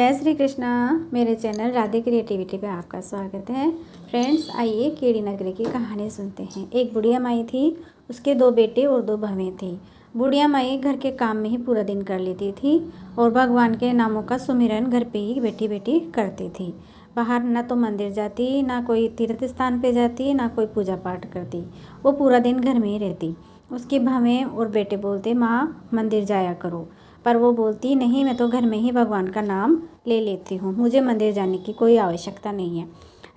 जय श्री कृष्णा। मेरे channel Radhe creativity पे आपका स्वागत है। फ्रेंड्स, आइए कीड़ी नगरी की कहानी सुनते हैं। एक बुढ़िया माई थी, उसके 2 बेटे और 2 बहनें थी। बुढ़िया माई घर के काम में ही पूरा दिन कर लेती थी और भगवान के नामों का सुमिरन घर पे ही बैठी बैठी करती थी। बाहर ना तो मंदिर जाती, ना कोई तीर्थ स्थान पे जाती, ना कोई पूजा पाठ करती। वो पूरा दिन घर में ही रहती। उसकी बहनें और बेटे बोलते, माँ मंदिर जाया करो, पर वो बोलती नहीं, मैं तो घर में ही भगवान का नाम ले लेती हूँ, मुझे मंदिर जाने की कोई आवश्यकता नहीं है।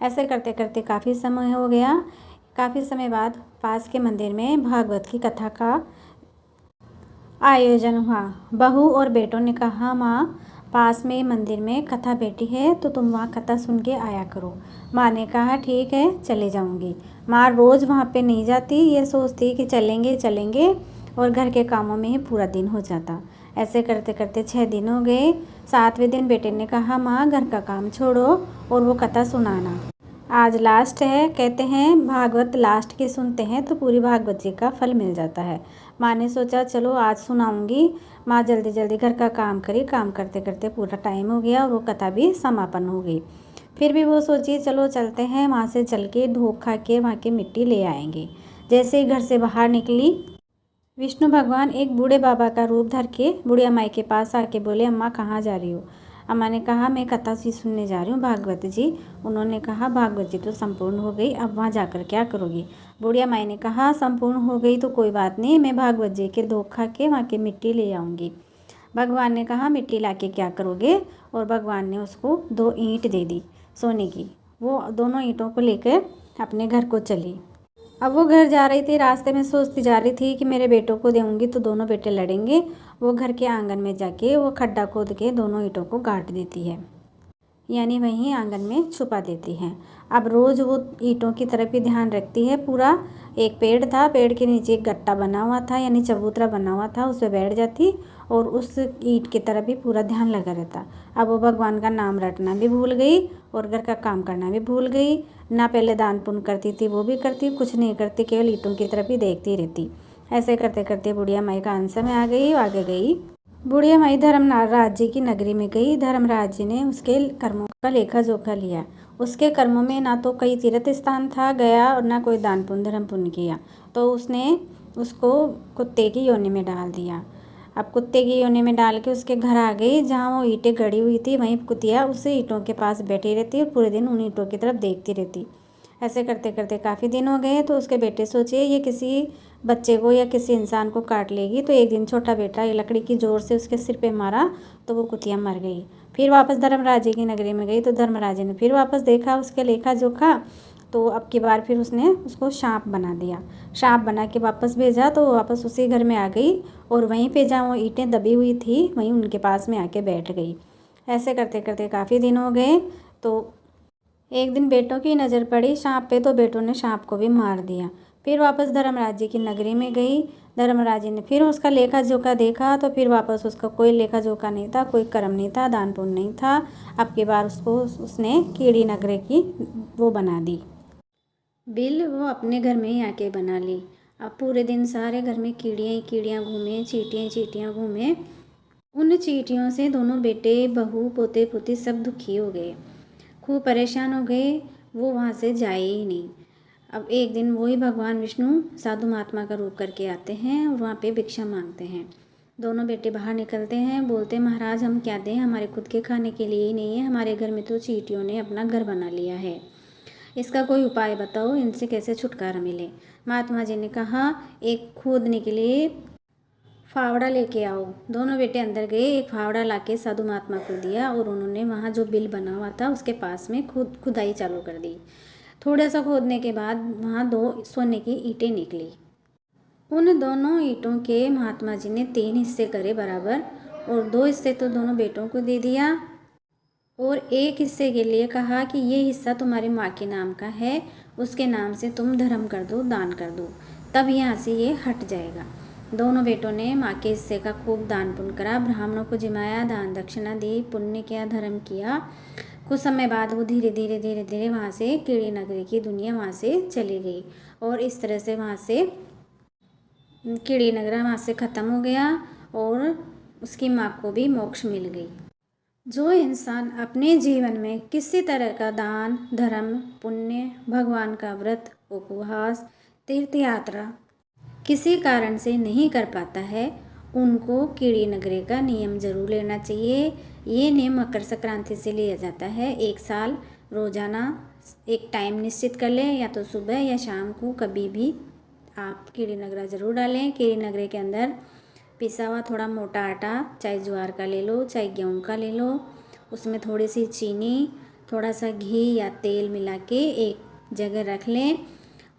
ऐसे करते करते काफ़ी समय हो गया। काफ़ी समय बाद पास के मंदिर में भागवत की कथा का आयोजन हुआ। बहू और बेटों ने कहा, माँ पास में मंदिर में कथा बैठी है तो तुम वहाँ कथा सुन के आया करो। माँ ने कहा, ठीक है, चले जाऊँगी। माँ रोज़ वहाँ पे नहीं जाती, ये सोचती कि चलेंगे चलेंगे, और घर के कामों में ही पूरा दिन हो जाता। ऐसे करते करते 6 दिन हो गए। 7वें दिन बेटे ने कहा, माँ घर का काम छोड़ो और वो कथा सुनाना, आज लास्ट है। कहते हैं भागवत लास्ट की सुनते हैं तो पूरी भागवत जी का फल मिल जाता है। माँ ने सोचा चलो आज सुनाऊंगी। माँ जल्दी जल्दी घर का काम करी। काम करते करते पूरा टाइम हो गया और वो कथा भी समापन हो गई। फिर भी वो सोची चलो चलते हैं, वहाँ से चल के ढोक खा के वहाँ की मिट्टी ले आएंगे। जैसे ही घर से बाहर निकली, विष्णु भगवान एक बूढ़े बाबा का रूप धर के बुढ़िया माई के पास आके बोले, अम्मा कहाँ जा रही हो? अम्मा ने कहा, मैं कथा जी सुनने जा रही हूँ, भागवत जी। उन्होंने कहा, भागवत जी तो संपूर्ण हो गई, अब वहाँ जाकर क्या करोगी? बुढ़िया माई ने कहा, संपूर्ण हो गई तो कोई बात नहीं, मैं भागवत जी के धोख खा के वहाँ की मिट्टी ले आऊँगी। भगवान ने कहा, मिट्टी ला के क्या करोगे? और भगवान ने उसको 2 ईंट दे दी सोने की। वो दोनों ईंटों को लेकर अपने घर को चली। अब वो घर जा रही थी, रास्ते में सोचती जा रही थी कि मेरे बेटों को दूंगी तो दोनों बेटे लड़ेंगे। वो घर के आंगन में जाके वो खड्डा खोद के दोनों ईंटों को गाड़ देती है, यानी वहीं आंगन में छुपा देती हैं। अब रोज़ वो ईंटों की तरफ ही ध्यान रखती है। पूरा एक पेड़ था, पेड़ के नीचे एक गट्टा बना हुआ था, यानी चबूतरा बना हुआ था, उस पर बैठ जाती और उस ईंट की तरफ ही पूरा ध्यान लगा रहता। अब वो भगवान का नाम रटना भी भूल गई और घर का काम करना भी भूल गई। ना पहले दान पुण्य करती थी, वो भी करती, कुछ नहीं करती, केवल ईंटों की तरफ ही देखती रहती। ऐसे करते करते बुढ़िया माई का अंत में आ गई, आगे गई। बुढ़िया माई धर्मराज जी की नगरी में गई। धर्मराज जी ने उसके कर्मों का लेखा जोखा लिया। उसके कर्मों में ना तो कई तीर्थ स्थान था गया और ना कोई दान पुण्य धर्म पुण्य किया, तो उसने उसको कुत्ते की योनि में डाल दिया। अब कुत्ते की योनि में डाल के उसके घर आ गई, जहाँ वो ईंटें गड़ी हुई थी वहीं कुतिया उसे ईंटों के पास बैठी रहती और पूरे दिन उन ईंटों की तरफ देखती रहती। ऐसे करते करते काफ़ी दिन हो गए। तो उसके बेटे सोचे ये किसी बच्चे को या किसी इंसान को काट लेगी। तो एक दिन छोटा बेटा ये लकड़ी की जोर से उसके सिर पे मारा तो वो कुतिया मर गई। फिर वापस धर्मराज जी की नगरी में गई तो धर्मराज जी ने फिर वापस देखा उसके लेखा जोखा, तो अब की बार फिर उसने उसको सांप बना दिया। सांप बना के वापस भेजा तो वो वापस उसी घर में आ गई और वहीं पे जहाँ वो ईंटें दबी हुई थी वहीं उनके पास में आके बैठ गई। ऐसे करते करते काफ़ी दिन हो गए। तो एक दिन बेटों की नज़र पड़ी सांप पे, तो बेटों ने सांप को भी मार दिया। फिर वापस धर्मराज जी की नगरी में गई। धर्मराज जी ने फिर उसका लेखा जोखा देखा तो फिर वापस उसका कोई लेखा जोखा नहीं था, कोई कर्म नहीं था, दान पुण्य नहीं था। अब की बार उसको उसने कीड़ी नगरी की वो बना दी बिल, वो अपने घर में ही आके बना ली। अब पूरे दिन सारे घर में कीड़ियाँ ही कीड़ियाँ घूमे, चींटियाँ चींटियाँ घूमे। उन चींटियों से दोनों बेटे बहू पोते पोती सब दुखी हो गए, खूब परेशान हो गए। वो वहाँ से जाए ही नहीं। अब एक दिन वही भगवान विष्णु साधु महात्मा का रूप करके आते हैं और वहाँ पे भिक्षा मांगते हैं। दोनों बेटे बाहर निकलते हैं, बोलते हैं महाराज हम क्या दें, हमारे खुद के खाने के लिए ही नहीं है, हमारे घर में तो चींटियों ने अपना घर बना लिया है, इसका कोई उपाय बताओ, इनसे कैसे छुटकारा मिले। महात्मा जी ने कहा, एक खोदने के लिए फावड़ा लेके आओ। दोनों बेटे अंदर गए, एक फावड़ा लाके साधु महात्मा को दिया और उन्होंने वहाँ जो बिल बना हुआ था उसके पास में खुदाई चालू कर दी। थोड़ा सा खोदने के बाद वहाँ 2 सोने की ईंटें निकली। उन दोनों ईंटों के महात्मा जी ने 3 हिस्से करे बराबर, और 2 हिस्से तो दोनों बेटों को दे दिया और एक हिस्से के लिए कहा कि ये हिस्सा तुम्हारी माँ के नाम का है, उसके नाम से तुम धर्म कर दो, दान कर दो, तब यहाँ से ये हट जाएगा। दोनों बेटों ने माँ के हिस्से का खूब दान पुण्य करा, ब्राह्मणों को जिमाया, दान दक्षिणा दी, पुण्य किया, धर्म किया। कुछ समय बाद वो धीरे धीरे धीरे धीरे वहाँ से कीड़ी नगरी की दुनिया वहाँ से चली गई और इस तरह से वहाँ से कीड़ी नगरा वहाँ से ख़त्म हो गया और उसकी माँ को भी मोक्ष मिल गई। जो इंसान अपने जीवन में किसी तरह का दान, धर्म, पुण्य, भगवान का व्रत, उपवास, तीर्थ यात्रा किसी कारण से नहीं कर पाता है, उनको कीड़ी नगरे का नियम ज़रूर लेना चाहिए। ये नियम मकर संक्रांति से लिया जाता है। एक साल रोज़ाना एक टाइम निश्चित कर लें, या तो सुबह या शाम को कभी भी आप कीड़ी नगरा ज़रूर डालें। कीड़ी नगरे के अंदर पिसा हुआ थोड़ा मोटा आटा, चाहे ज्वार का ले लो चाहे गेहूँ का ले लो, उसमें थोड़ी सी चीनी, थोड़ा सा घी या तेल मिला के एक जगह रख लें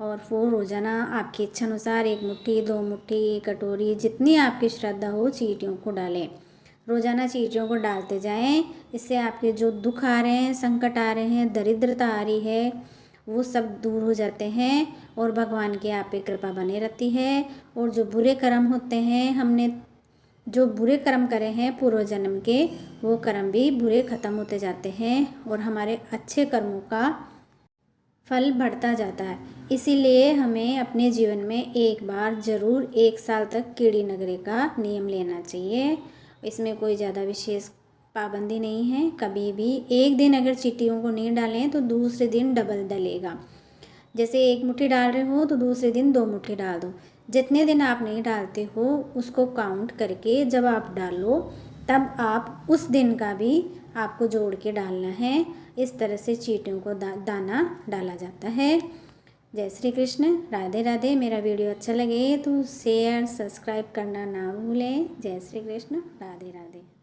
और वो रोज़ाना आपकी इच्छा अनुसार 1 मुट्ठी, 2 मुट्ठी, 1 कटोरी, जितनी आपकी श्रद्धा हो चींटियों को डालें। रोज़ाना चींटियों को डालते जाएं। इससे आपके जो दुख आ रहे हैं, संकट आ रहे हैं, दरिद्रता आ रही है, वो सब दूर हो जाते हैं और भगवान की आप पे कृपा बनी रहती है। और जो बुरे कर्म होते हैं, हमने जो बुरे कर्म करे हैं पूर्व जन्म के, वो कर्म भी बुरे ख़त्म होते जाते हैं और हमारे अच्छे कर्मों का फल बढ़ता जाता है। इसीलिए हमें अपने जीवन में एक बार ज़रूर 1 साल तक कीड़ी नगरे का नियम लेना चाहिए। इसमें कोई ज़्यादा विशेष पाबंदी नहीं है। कभी भी एक दिन अगर चींटियों को नहीं डालें तो दूसरे दिन डबल डलेगा। जैसे 1 मुट्ठी डाल रहे हो तो दूसरे दिन 2 मुट्ठी डाल दो। जितने दिन आप नहीं डालते हो उसको काउंट करके जब आप डालो तब आप उस दिन का भी आपको जोड़ के डालना है। इस तरह से चींटियों को दाना डाला जाता है। जय श्री कृष्ण, राधे राधे। मेरा वीडियो अच्छा लगे तो शेयर सब्सक्राइब करना ना भूलें। जय श्री कृष्ण, राधे राधे।